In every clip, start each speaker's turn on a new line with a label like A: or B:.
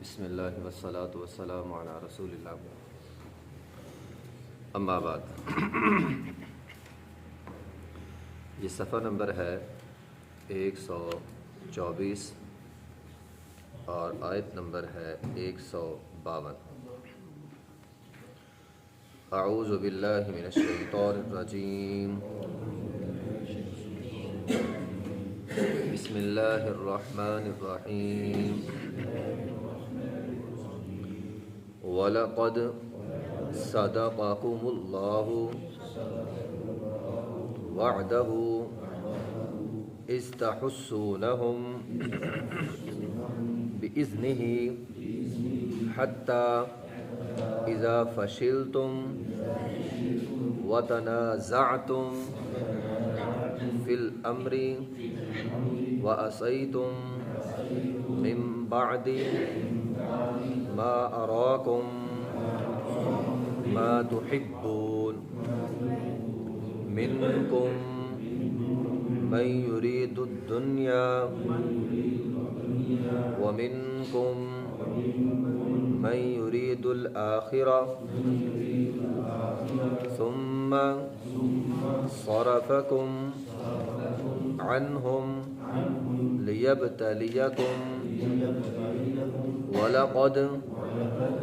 A: بسم اللہ والصلاة والسلام علی رسول اللہ، اما بعد۔ یہ صفحہ نمبر ہے 124 اور آیت نمبر ہے 152۔ اعوذ باللہ من الشیطان الرجیم، بسم اللہ الرحمن الرحیم۔ وَلَقَدْ صَدَقَكُمُ اللَّهُ وَعْدَهُ إِذْ تَحُسُّونَهُم بِإِذْنِهِ حَتَّى إِذَا فَشِلْتُمْ وَتَنَازَعْتُمْ فِي الْأَمْرِ وَعَصَيْتُم مِّن بَعْدِ ما أراكم ما تحبون منكم من يريد الدنيا ومنكم من يريد الآخرة ثم صرفكم عنهم ليبتليكم وَلَقَدْ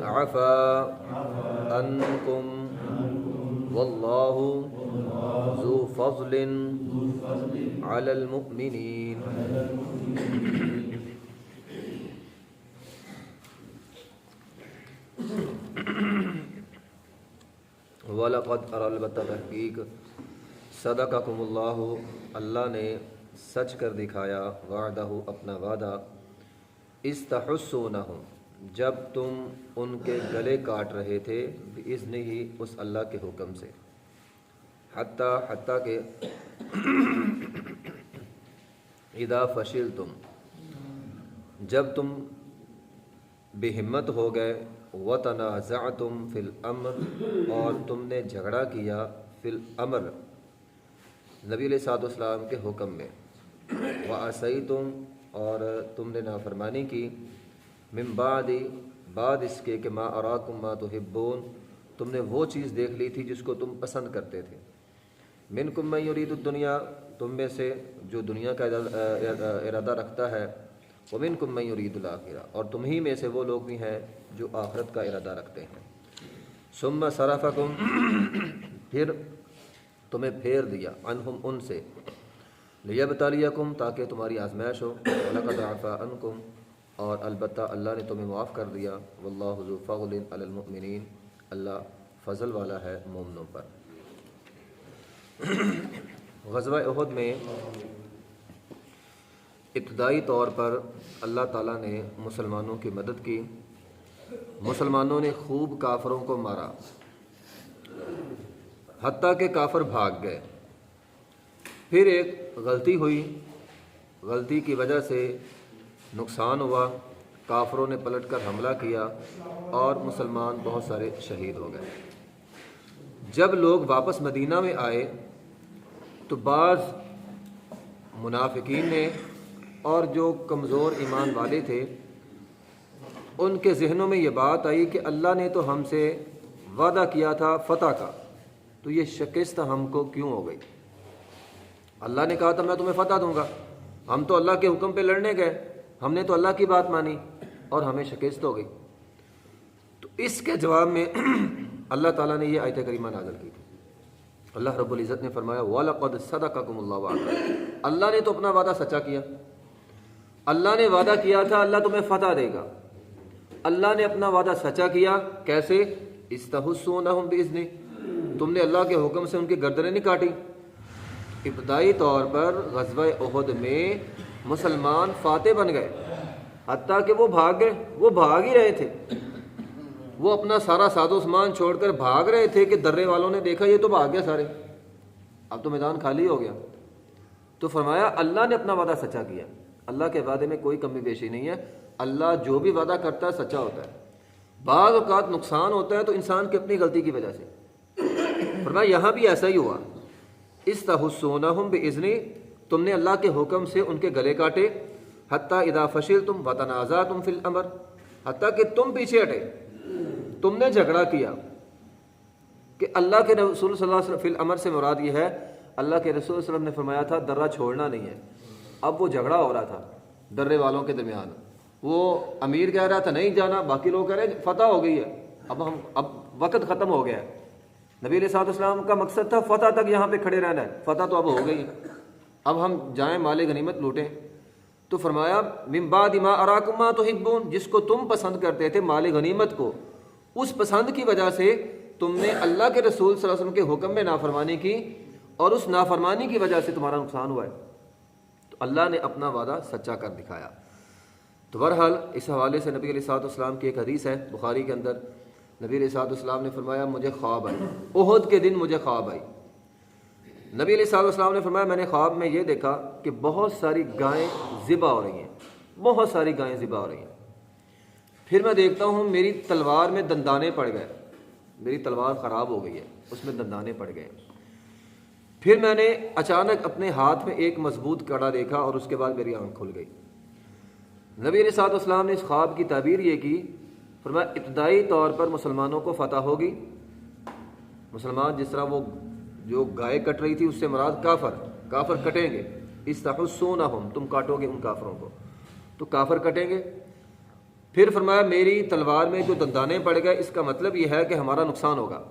A: عَفَا عَنْكُمْ وَاللَّهُ ذُو فَضْلٍ عَلَى الْمُؤْمِنِينَ۔ وَلَقَدْ اور البتہ تحقیق صدقکم اللہ، اللہ نے سچ کر دکھایا، وعدہ اپنا وعدہ، استحسونہم جب تم ان کے گلے کاٹ رہے تھے، بِإِذْنِهِ اس اللہ کے حکم سے، حتیٰ کہ اذا فشلتم جب تم بے ہمت ہو گئے، وتنازعتم فی الامر اور تم نے جھگڑا کیا، فی الامر نبی علیہ الصلوۃ والسلام کے حکم میں، وعصیتم اور تم نے نافرمانی کی، من بعد اس کے کہ ما اراکم ما تحبون تم نے وہ چیز دیکھ لی تھی جس کو تم پسند کرتے تھے، منکم من یرید الدنیا تم میں سے جو دنیا کا ارادہ رکھتا ہے، ومنکم من یرید الآخرہ اور تم ہی میں سے وہ لوگ بھی ہیں جو آخرت کا ارادہ رکھتے ہیں، ثم صرفکم پھر تمہیں پھیر دیا، عنہم ان سے، لیبتلیکم تاکہ تمہاری آزمائش ہو، وَلَقَدْ عَفَا عَنْکُمْ اور البتہ اللہ نے تمہیں معاف کر دیا، وَاللَّهُ ذُو فَضْلٍ عَلَى الْمُؤْمِنِينَ اللہ فضل والا ہے مومنوں پر۔ غزوہ احد میں ابتدائی طور پر اللہ تعالیٰ نے مسلمانوں کی مدد کی، مسلمانوں نے خوب کافروں کو مارا، حتیٰ کہ کافر بھاگ گئے۔ پھر ایک غلطی ہوئی، غلطی کی وجہ سے نقصان ہوا، کافروں نے پلٹ کر حملہ کیا اور مسلمان بہت سارے شہید ہو گئے۔ جب لوگ واپس مدینہ میں آئے تو بعض منافقین نے اور جو کمزور ایمان والے تھے ان کے ذہنوں میں یہ بات آئی کہ اللہ نے تو ہم سے وعدہ کیا تھا فتح کا، تو یہ شکست ہم کو کیوں ہو گئی؟ اللہ نے کہا تھا میں تمہیں فتح دوں گا، ہم تو اللہ کے حکم پہ لڑنے گئے، ہم نے تو اللہ کی بات مانی اور ہمیں شکست ہو گئی۔ تو اس کے جواب میں اللہ تعالیٰ نے یہ آیت کریمہ نازل کی تھی۔ اللہ رب العزت نے فرمایا وَلَقَدْ صَدَقَكُمُ اللَّهُ وَعْدَهُ اللہ نے تو اپنا وعدہ سچا کیا، اللہ نے وعدہ کیا تھا اللہ تمہیں فتح دے گا، اللہ نے اپنا وعدہ سچا کیا، کیسے؟ استحسونہم بِإِذْنِهِ تم نے اللہ کے حکم سے ان کی گردنیں نہیں کاٹی۔ ابتدائی طور پر غزوہ احد میں مسلمان فاتح بن گئے، حتیٰ کہ وہ بھاگ گئے، وہ بھاگ ہی رہے تھے، وہ اپنا سارا ساز و سامان چھوڑ کر بھاگ رہے تھے کہ درے والوں نے دیکھا یہ تو بھاگ گیا سارے، اب تو میدان خالی ہو گیا۔ تو فرمایا اللہ نے اپنا وعدہ سچا کیا، اللہ کے وعدے میں کوئی کمی بیشی نہیں ہے، اللہ جو بھی وعدہ کرتا ہے سچا ہوتا ہے۔ بعض اوقات نقصان ہوتا ہے تو انسان کی اپنی غلطی کی وجہ سے، فرمایا یہاں بھی ایسا ہی ہوا، استحسونہم بِإِذْنِهِ تم نے اللہ کے حکم سے ان کے گلے کاٹے، حتیٰ اذا فشلتم وتنازعتم فی الامر حتیٰ کہ تم پیچھے ہٹے، تم نے جھگڑا کیا کہ اللہ کے رسول صلی اللہ علیہ وسلم، فی الامر سے مراد یہ ہے اللہ کے رسول صلی اللہ علیہ وسلم نے فرمایا تھا درہ چھوڑنا نہیں ہے۔ اب وہ جھگڑا ہو رہا تھا درے والوں کے درمیان، وہ امیر کہہ رہا تھا نہیں جانا، باقی لوگ کہہ رہے ہیں فتح ہو گئی ہے، اب وقت ختم ہو گیا ہے۔ نبی علیہ الصلوۃ والسلام کا مقصد تھا فتح تک یہاں پہ کھڑے رہنا ہے، فتح تو اب ہو گئی ہے، اب ہم جائیں مال غنیمت لوٹیں۔ تو فرمایا من بعد ما اراکم ما تحبون، جس کو تم پسند کرتے تھے مال غنیمت کو، اس پسند کی وجہ سے تم نے اللہ کے رسول صلی اللہ علیہ وسلم کے حکم میں نافرمانی کی، اور اس نافرمانی کی وجہ سے تمہارا نقصان ہوا ہے۔ تو اللہ نے اپنا وعدہ سچا کر دکھایا۔ تو بہرحال اس حوالے سے نبی علیہ الصلوۃ والسلام کی ایک حدیث ہے بخاری کے اندر، نبی علیہ الصلوۃ والسلام نے فرمایا مجھے خواب آئی، احد کے دن مجھے خواب آئی۔ نبی علیہ الصلوۃ والسلام نے فرمایا میں نے خواب میں یہ دیکھا کہ بہت ساری گائیں ذبح ہو رہی ہیں، بہت ساری گائیں ذبح ہو رہی ہیں۔ پھر میں دیکھتا ہوں میری تلوار میں دندانے پڑ گئے، میری تلوار خراب ہو گئی ہے، اس میں دندانے پڑ گئے۔ پھر میں نے اچانک اپنے ہاتھ میں ایک مضبوط کڑا دیکھا اور اس کے بعد میری آنکھ کھل گئی۔ نبی علیہ الصلوۃ والسلام نے اس خواب کی تعبیر یہ کی، فرمایا ابتدائی طور پر مسلمانوں کو فتح ہوگی، مسلمان جس طرح وہ جو گائے کٹ رہی تھی اس سے مراد کافر کٹیں گے، استحسونہم، تم کاٹو گے ان کافروں کو، تو کافر کٹیں گے۔ پھر فرمایا میری تلوار میں جو دندانے پڑ گئے اس کا مطلب یہ ہے کہ ہمارا نقصان ہوگا،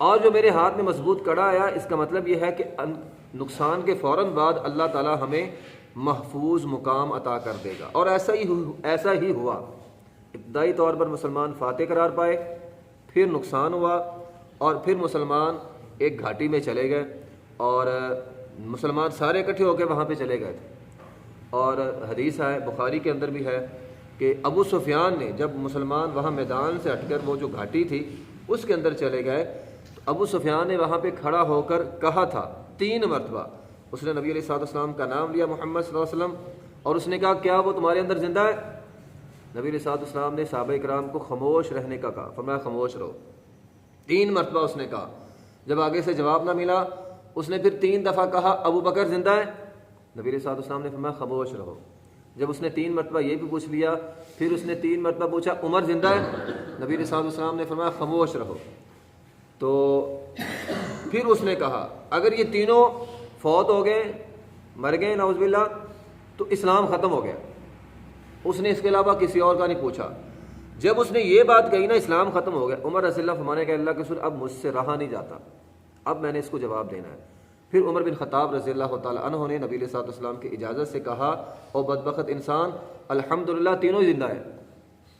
A: اور جو میرے ہاتھ میں مضبوط کڑا آیا اس کا مطلب یہ ہے کہ نقصان کے فوراً بعد اللہ تعالی ہمیں محفوظ مقام عطا کر دے گا، اور ایسا ہی ہوا۔ ابتدائی طور پر مسلمان فاتح قرار پائے، پھر نقصان ہوا، اور پھر مسلمان ایک گھاٹی میں چلے گئے، اور مسلمان سارے اکٹھے ہو کے وہاں پہ چلے گئے تھے۔ اور حدیث ہے بخاری کے اندر بھی ہے کہ ابو سفیان نے جب مسلمان وہاں میدان سے ہٹ کر وہ جو گھاٹی تھی اس کے اندر چلے گئے، تو ابو سفیان نے وہاں پہ کھڑا ہو کر کہا تھا 3 مرتبہ، اس نے نبی علیہ الصلوۃ والسلام کا نام لیا محمد صلی اللہ علیہ وسلم، اور اس نے کہا کیا وہ تمہارے اندر زندہ ہے؟ نبی علیہ الصلوۃ والسلام نے صحابہ کرام کو خاموش رہنے کا کہا، فرمایا خاموش رہو۔ 3 مرتبہ اس نے کہا، جب آگے سے جواب نہ ملا اس نے پھر 3 دفعہ کہا ابو بکر زندہ ہے؟ نبی علیہ الصلوۃ والسلام نے فرمایا خاموش رہو۔ جب اس نے 3 مرتبہ یہ بھی پوچھ لیا، پھر اس نے 3 مرتبہ پوچھا عمر زندہ ہے؟ نبی علیہ الصلوۃ والسلام نے فرمایا خاموش رہو۔ تو پھر اس نے کہا اگر یہ تینوں فوت ہو گئے، مر گئے نعوذ باللہ، تو اسلام ختم ہو گیا۔ اس نے اس کے علاوہ کسی اور کا نہیں پوچھا۔ جب اس نے یہ بات کہی نا اسلام ختم ہو گیا، عمر رضی اللہ فرمانے کہ اللہ کے رسول اب مجھ سے رہا نہیں جاتا، اب میں نے اس کو جواب دینا ہے۔ پھر عمر بن خطاب رضی اللہ تعالیٰ عنہ نے نبی علیہ الصلوۃ والسلام کی اجازت سے کہا او بدبخت انسان، الحمدللہ تینوں ہی زندہ ہیں،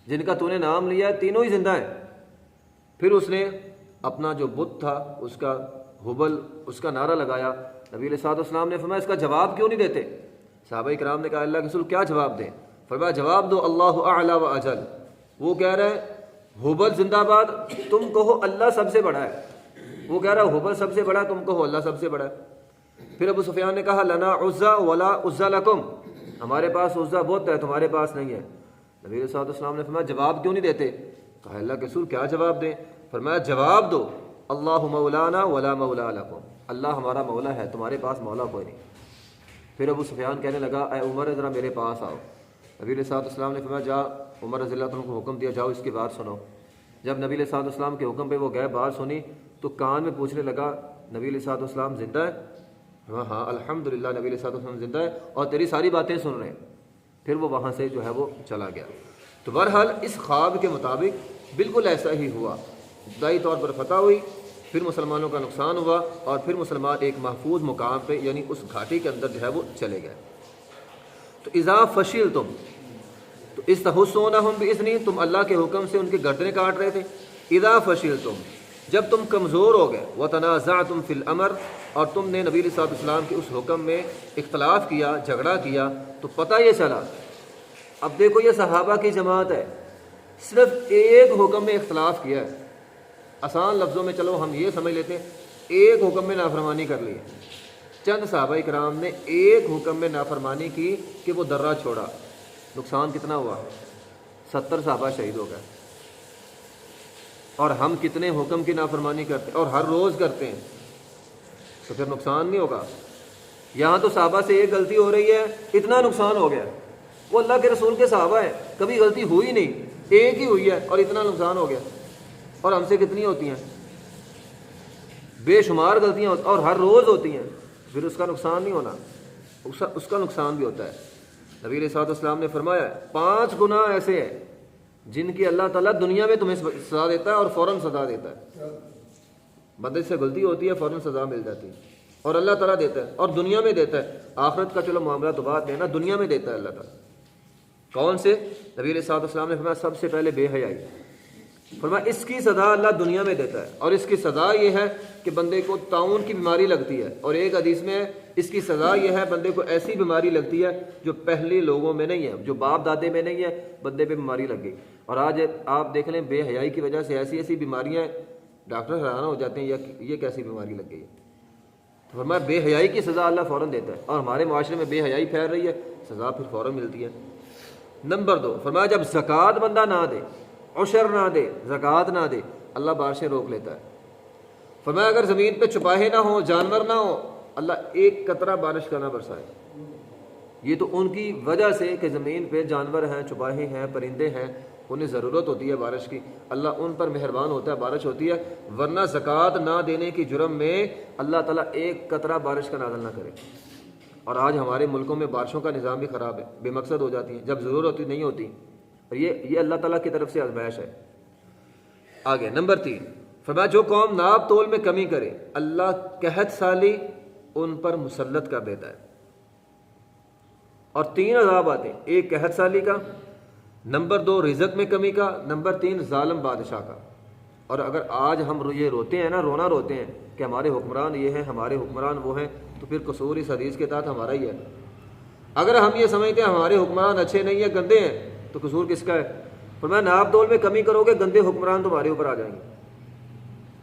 A: جن کا تو نے نام لیا ہے تینوں ہی زندہ ہیں۔ پھر اس نے اپنا جو بت تھا اس کا ہبل، اس کا نعرہ لگایا۔ نبی علیہ الصلوۃ والسلام نے فرمایا اس کا جواب کیوں نہیں دیتے؟ صحابہ کرام نے کہا اللہ کے رسول کیا جواب دیں؟ فرمایا جواب دو اللہ اعلی و اجل، وہ کہہ رہے ہیں ہبل زندہ باد، تم کہو اللہ سب سے بڑا ہے، وہ کہہ رہا ہے ہبل سب سے بڑا ہے، تم کہو اللہ سب سے بڑا ہے۔ پھر ابو سفیان نے کہا لنا عزا ولا عزا لکم، ہمارے پاس عزا بت ہے تمہارے پاس نہیں ہے۔ نبی علیہ الصلوۃ والسلام نے فرمایا جواب کیوں نہیں دیتے؟ کہا اللہ کے رسول کیا جواب دیں؟ فرمایا جواب دو اللہ مولانا ولا مولا لکم، اللہ ہمارا مولا ہے تمہارے پاس مولا کوئی نہیں۔ پھر ابو سفیان کہنے لگا اے عمر ذرا میرے پاس آؤ۔ نبی علیہ الصلوۃ والسلام نے فرمایا جا، عمر رضی اللہ عنہ کو حکم دیا جاؤ اس کی بات سنو۔ جب نبی علیہ الصلوۃ والسلام کے حکم پہ وہ گئے بات سنی تو کان میں پوچھنے لگا نبی علیہ الصلوۃ والسلام زندہ ہے؟ ہاں الحمدللہ نبی علیہ الصلوۃ والسلام زندہ ہے اور تیری ساری باتیں سن رہے ہیں۔ پھر وہ وہاں سے جو ہے وہ چلا گیا۔ تو بہرحال اس خواب کے مطابق بالکل ایسا ہی ہوا، ابتدائی طور پر فتح ہوئی، پھر مسلمانوں کا نقصان ہوا، اور پھر مسلمان ایک محفوظ مقام پہ یعنی اس گھاٹی کے اندر جو ہے وہ چلے گئے۔ تو اذا فشلتم، تو استحسونہم باذنی، تم اللہ کے حکم سے ان کی گردنیں کاٹ رہے تھے۔ اذا فشلتم، جب تم کمزور ہو گئے، وتنازعتم فی الامر، اور تم نے نبی علیہ الصلوۃ والسلام کے اس حکم میں اختلاف کیا، جھگڑا کیا، تو پتہ یہ چلا، اب دیکھو یہ صحابہ کی جماعت ہے، صرف ایک حکم میں اختلاف کیا ہے۔ آسان لفظوں میں چلو ہم یہ سمجھ لیتے ہیں ایک حکم میں نافرمانی کر لی ہے۔ چند صحابہ کرام نے ایک حکم میں نافرمانی کی کہ وہ درہ چھوڑا، نقصان کتنا ہوا؟ 70 صحابہ شہید ہو گئے۔ اور ہم کتنے حکم کی نافرمانی کرتے ہیں اور ہر روز کرتے ہیں، تو پھر نقصان نہیں ہوگا؟ یہاں تو صحابہ سے ایک غلطی ہو رہی ہے اتنا نقصان ہو گیا، وہ اللہ کے رسول کے صحابہ ہیں، کبھی غلطی ہوئی نہیں، ایک ہی ہوئی ہے اور اتنا نقصان ہو گیا، اور ہم سے کتنی ہوتی ہیں؟ بے شمار غلطیاں اور ہر روز ہوتی ہیں، پھر اس کا نقصان نہیں ہونا، اس کا نقصان بھی ہوتا ہے۔ نبی علیہ الصلوۃ والسلام نے فرمایا 5 گناہ ایسے ہیں جن کی اللہ تعالیٰ دنیا میں تمہیں سزا دیتا ہے اور فوراً سزا دیتا ہے۔ بندے سے غلطی ہوتی ہے، فوراً سزا مل جاتی ہے، اور اللہ تعالیٰ دیتا ہے، اور دنیا میں دیتا ہے۔ آخرت کا چلو معاملہ تو بات ہے نا، دنیا میں دیتا ہے اللہ تعالیٰ۔ کون سے؟ نبی علیہ الصلوۃ والسلام نے فرمایا سب سے پہلے بے حیائی۔ فرمایا اس کی سزا اللہ دنیا میں دیتا ہے، اور اس کی سزا یہ ہے کہ بندے کو طاعون کی بیماری لگتی ہے، اور ایک حدیث میں ہے اس کی سزا یہ ہے بندے کو ایسی بیماری لگتی ہے جو پہلے لوگوں میں نہیں ہے، جو باپ دادے میں نہیں ہے، بندے پہ بیماری لگ گئی۔ اور آج آپ دیکھ لیں بے حیائی کی وجہ سے ایسی ایسی بیماریاں، ڈاکٹر حیران ہو جاتے ہیں یہ کیسی بیماری لگ گئی ہے۔ تو فرمایا بے حیائی کی سزا اللہ فوراً دیتا ہے، اور ہمارے معاشرے میں بے حیائی پھیل رہی ہے، سزا پھر فوراً ملتی ہے۔ نمبر 2 فرمایا جب زکوٰۃ بندہ نہ دے، عشر نہ دے، زکوٰۃ نہ دے، اللہ بارشیں روک لیتا ہے۔ فرمایا اگر زمین پہ چوپاہے نہ ہوں، جانور نہ ہوں، اللہ ایک قطرہ بارش کا نہ برسائے۔ یہ تو ان کی وجہ سے کہ زمین پہ جانور ہیں، چوپاہے ہیں، پرندے ہیں، انہیں ضرورت ہوتی ہے بارش کی، اللہ ان پر مہربان ہوتا ہے، بارش ہوتی ہے، ورنہ زکوٰۃ نہ دینے کی جرم میں اللہ تعالیٰ ایک قطرہ بارش کا نازل نہ کرے۔ اور آج ہمارے ملکوں میں بارشوں کا نظام بھی خراب ہے، بے مقصد ہو جاتی ہیں، جب ضرورت ہوتی نہیں ہوتی، اور یہ اللہ تعالیٰ کی طرف سے آزمائش ہے۔ آگے نمبر 3 فرمایا جو قوم ناپ تول میں کمی کرے اللہ قحط سالی ان پر مسلط کر دیتا ہے، اور 3 عذاب آتے ہیں، ایک قحط سالی کا، نمبر 2 رزق میں کمی کا، نمبر 3 ظالم بادشاہ کا۔ اور اگر آج ہم یہ روتے ہیں نا، رونا روتے ہیں کہ ہمارے حکمران یہ ہیں، ہمارے حکمران وہ ہیں، تو پھر قصور اس حدیث کے تحت ہمارا ہی ہے۔ اگر ہم یہ سمجھتے ہیں ہمارے حکمران اچھے نہیں ہیں، گندے ہیں، تو قصور کس کا ہے؟ فرمایا ناپ تول میں کمی کرو گے گندے حکمران تمہارے اوپر آ جائیں گے۔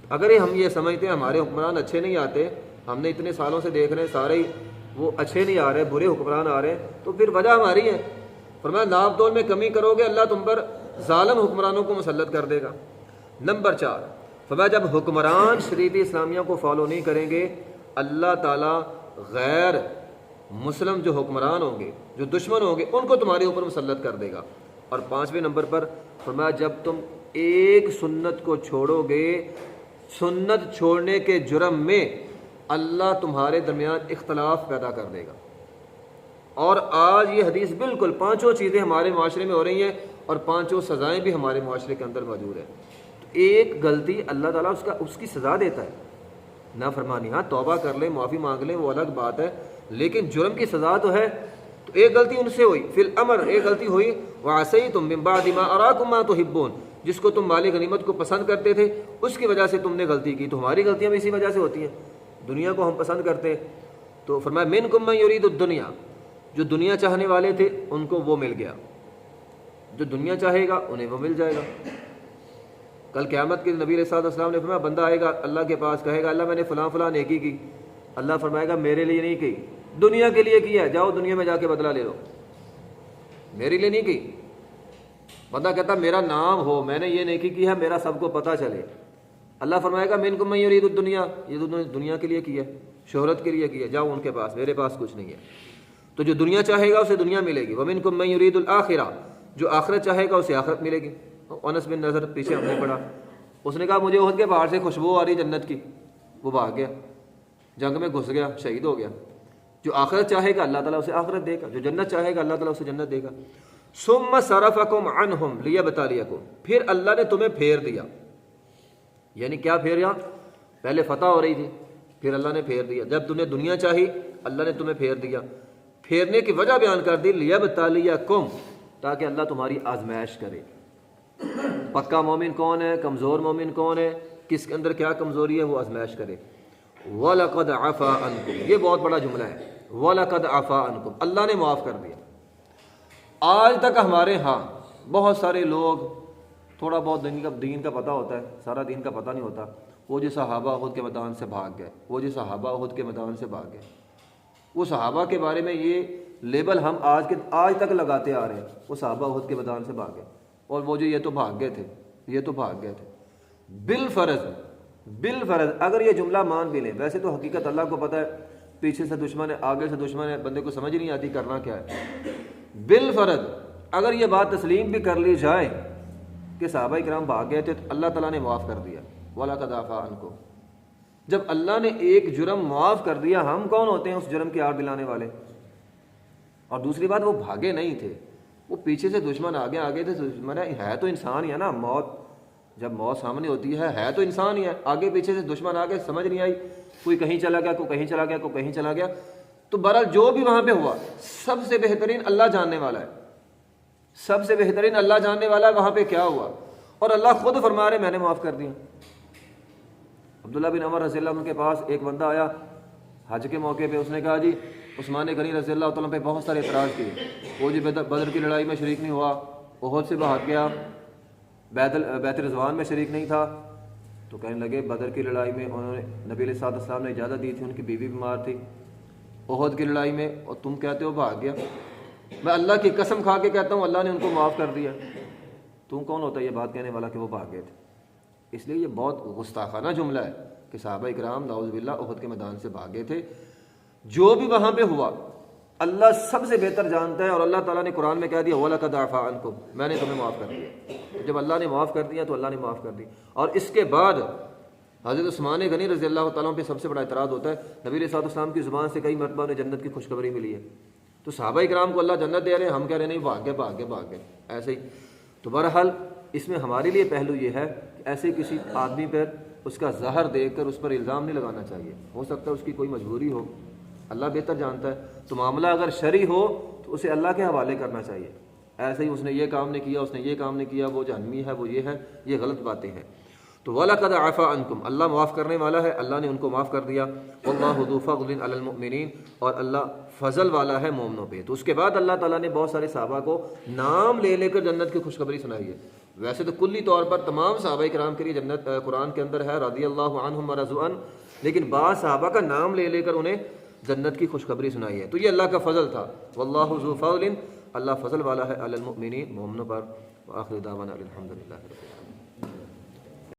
A: اگر ہم یہ سمجھتے ہیں ہمارے حکمران اچھے نہیں آتے، ہم نے اتنے سالوں سے دیکھ رہے ہیں سارے ہی وہ اچھے نہیں آ رہے، برے حکمران آ رہے ہیں، تو پھر وجہ ہماری ہے۔ فرمایا ناپ تول میں کمی کرو گے اللہ تم پر ظالم حکمرانوں کو مسلط کر دے گا۔ نمبر 4 فرمایا جب حکمران شریعت اسلامیہ کو فالو نہیں کریں گے، اللہ تعالیٰ غیر مسلم جو حکمران ہوں گے، جو دشمن ہوں گے، ان کو تمہارے اوپر مسلط کر دے گا۔ اور 5ویں نمبر پر فرمایا جب تم ایک سنت کو چھوڑو گے، سنت چھوڑنے کے جرم میں اللہ تمہارے درمیان اختلاف پیدا کر دے گا۔ اور آج یہ حدیث بالکل 5 چیزیں ہمارے معاشرے میں ہو رہی ہیں، اور 5 سزائیں بھی ہمارے معاشرے کے اندر موجود ہیں۔ تو ایک غلطی اللہ تعالیٰ اس کی سزا دیتا ہے، نافرمانی، ہاں توبہ کر لیں، معافی مانگ لیں، وہ الگ بات ہے، لیکن جرم کی سزا تو ہے۔ تو ایک غلطی ان سے ہوئی، فی الامر ایک غلطی ہوئی، وعصیتم من بعد ما اراکم ما تحبون، جس کو تم مال غنیمت کو پسند کرتے تھے اس کی وجہ سے تم نے غلطی کی۔ تو ہماری غلطیاں بھی اسی وجہ سے ہوتی ہیں، دنیا کو ہم پسند کرتے ہیں۔ تو فرمایا منکم من یرید الدنیا، جو دنیا چاہنے والے تھے ان کو وہ مل گیا، جو دنیا چاہے گا انہیں وہ مل جائے گا۔ کل قیامت کے نبی علیہ الصلوۃ والسلام نے فرمایا بندہ آئے گا اللہ کے پاس، کہے گا اللہ میں نے فلاں فلاں نیکی کی، اللہ فرمائے گا میرے لیے نہیں کی، دنیا کے لیے کیا، جاؤ دنیا میں جا کے بدلہ لے لو، میرے لیے نہیں کی۔ بندہ کہتا میرا نام ہو، میں نے یہ نیکی کی ہے، میرا سب کو پتہ چلے، اللہ فرمائے گا منکم من یرید الدنیا، یہ دنیا کے لیے کیا، شہرت کے لیے کیا، جاؤ ان کے پاس، میرے پاس کچھ نہیں ہے۔ تو جو دنیا چاہے گا اسے دنیا ملے گی، ومنکم من یرید الآخرہ، جو آخرت چاہے گا اسے آخرت ملے گی۔ انس بن نضر پیچھے ہم نے پڑھا، اس نے کہا مجھے احد کے پہاڑ سے خوشبو آ رہی جنت کی، وہ بھاگ گیا، جنگ میں گھس گیا، شہید ہو گیا۔ جو آخرت چاہے گا اللہ تعالیٰ اسے آخرت دے گا، جو جنت چاہے گا اللہ تعالیٰ اسے جنت دے گا۔ ثم صرفکم عنہم لیبتلیکم، پھر اللہ نے تمہیں پھیر دیا، یعنی کیا پھیریا؟ پہلے فتح ہو رہی تھی، پھر اللہ نے پھیر دیا۔ جب تم نے دنیا چاہی اللہ نے تمہیں پھیر دیا، پھیرنے کی وجہ بیان کر دی، لیبتلیکم، تاکہ اللہ تمہاری آزمائش کرے۔ پکا مومن کون ہے، کمزور مومن کون ہے، کس کے اندر کیا کمزوری ہے، وہ آزمائش کرے۔ وَلَقَدْ عَفَا عَنْكُمْ، یہ بہت بڑا جملہ ہے، وَلَقَدْ عَفَا عَنْكُمْ، اللہ نے معاف کر دیا۔ آج تک ہمارے ہاں بہت سارے لوگ تھوڑا بہت دین کا پتہ ہوتا ہے، سارا دین کا پتہ نہیں ہوتا، وہ جو صحابہ احد کے میدان سے بھاگ گئے، وہ جو صحابہ احد کے میدان سے بھاگ گئے، وہ صحابہ کے بارے میں یہ لیبل ہم آج تک لگاتے آ رہے ہیں، وہ صحابہ احد کے میدان سے بھاگ گئے، اور وہ جو یہ تو بھاگ گئے تھے، یہ تو بھاگ گئے تھے۔ بالفرض اگر یہ جملہ مان بھی لیں، ویسے تو حقیقت اللہ کو پتہ ہے، پیچھے سے دشمن ہے، آگے سے دشمن ہے، بندے کو سمجھ نہیں آتی کرنا کیا ہے۔ بالفرض اگر یہ بات تسلیم بھی کر لی جائے کہ صحابہ کرام بھاگ گئے تھے تو اللہ تعالیٰ نے معاف کر دیا، وَلَقَدْ عَفَا عَنْكُمْ۔ جب اللہ نے ایک جرم معاف کر دیا، ہم کون ہوتے ہیں اس جرم کی آڑ دلانے والے؟ اور دوسری بات، وہ بھاگے نہیں تھے، وہ پیچھے سے دشمن آگے تھے۔ دشمن ہے تو انسان ہی ہے نا، موت جب موت سامنے ہوتی ہے تو انسان ہی ہے، آگے پیچھے سے دشمن آگے، سمجھ نہیں آئی، کوئی کہیں چلا گیا، کوئی کہیں چلا گیا، کوئی کہیں چلا گیا۔ تو بہرحال جو بھی وہاں پہ ہوا، سب سے بہترین اللہ جاننے والا ہے، سب سے بہترین اللہ جاننے والا ہے وہاں پہ کیا ہوا، اور اللہ خود فرما رہے میں نے معاف کر دیا۔ عبداللہ بن عمر رضی اللہ عنہ کے پاس ایک بندہ آیا حج کے موقع پہ، اس نے کہا جی عثمان غنی رضی اللہ تعالیٰ پہ بہت سارے اعتراض کیے، وہ جی بدر کی لڑائی میں شریک نہیں ہوا، احد سے بھاگ گیا، بیت رضوان میں شریک نہیں تھا۔ تو کہنے لگے بدر کی لڑائی میں انہوں نے نبی علیہ الصلوۃ والسلام نے اجازت دی تھی، ان کی بیوی بیمار تھی، احد کی لڑائی میں اور تم کہتے ہو بھاگ گیا۔ میں اللہ کی قسم کھا کے کہتا ہوں اللہ نے ان کو معاف کر دیا۔ تم کون ہوتا ہے یہ بات کہنے والا کہ وہ بھاگ گئے تھے؟ اس لیے یہ بہت گستاخانہ جملہ ہے کہ صحابہ کرام نعوذ باللہ احد کے میدان سے بھاگے تھے۔ جو بھی وہاں پہ ہوا اللہ سب سے بہتر جانتا ہے، اور اللہ تعالیٰ نے قرآن میں کہہ دیا وَلَقَدْ عَفَا عَنْكُمْ، میں نے تمہیں معاف کر دیا۔ جب اللہ نے معاف کر دیا تو اللہ نے معاف کر دی۔ اور اس کے بعد حضرت عثمان غنی رضی اللہ تعالیٰ پہ سب سے بڑا اعتراض ہوتا ہے، نبی علیہ الصلوۃ والسلام کی زبان سے کئی مرتبہ انہیں جنت کی خوشخبری ملی ہے، تو صحابہ کرام کو اللہ جنت دے رہے ہیں، ہم کہہ رہے ہیں نہیں بھاگ گئے ایسے ہی۔ تو بہرحال اس میں ہمارے لیے پہلو یہ ہے کہ ایسے کسی آدمی پر اس کا زہر دیکھ کر اس پر الزام نہیں لگانا چاہیے، ہو سکتا ہے اس کی کوئی مجبوری ہو، اللہ بہتر جانتا ہے۔ تو معاملہ اگر شرعی ہو تو اسے اللہ کے حوالے کرنا چاہیے، ایسے ہی اس نے یہ کام نہیں کیا، اس نے یہ کام نہیں کیا، وہ جہنمی ہے، وہ یہ ہے، یہ غلط باتیں ہیں۔ تو وَلَقَدْ عَفَا عَنْكُمْ، اللہ معاف کرنے والا ہے، اللہ نے ان کو معاف کر دیا۔ وَاللَّهُ ذُو فَضْلٍ عَلَى الْمُؤْمِنِينَ، اور اللہ فضل والا ہے مومنوں پہ۔ تو اس کے بعد اللہ تعالیٰ نے بہت سارے صحابہ کو نام لے کر جنت کی خوشخبری سنائی ہے۔ ویسے تو کلی طور پر تمام صحابہ کرام کے لیے جنت قرآن کے اندر ہے رضی اللہ عنہم ورضوا عنہ، لیکن بعض صحابہ کا نام لے کر انہیں جنت کی خوشخبری سنائی ہے، تو یہ اللہ کا فضل تھا۔ واللہ ذو فضل، اللہ فضل والا ہے علی المؤمنین، مومنوں پر۔ وآخر دعوانا الحمد للہ رب العالمین۔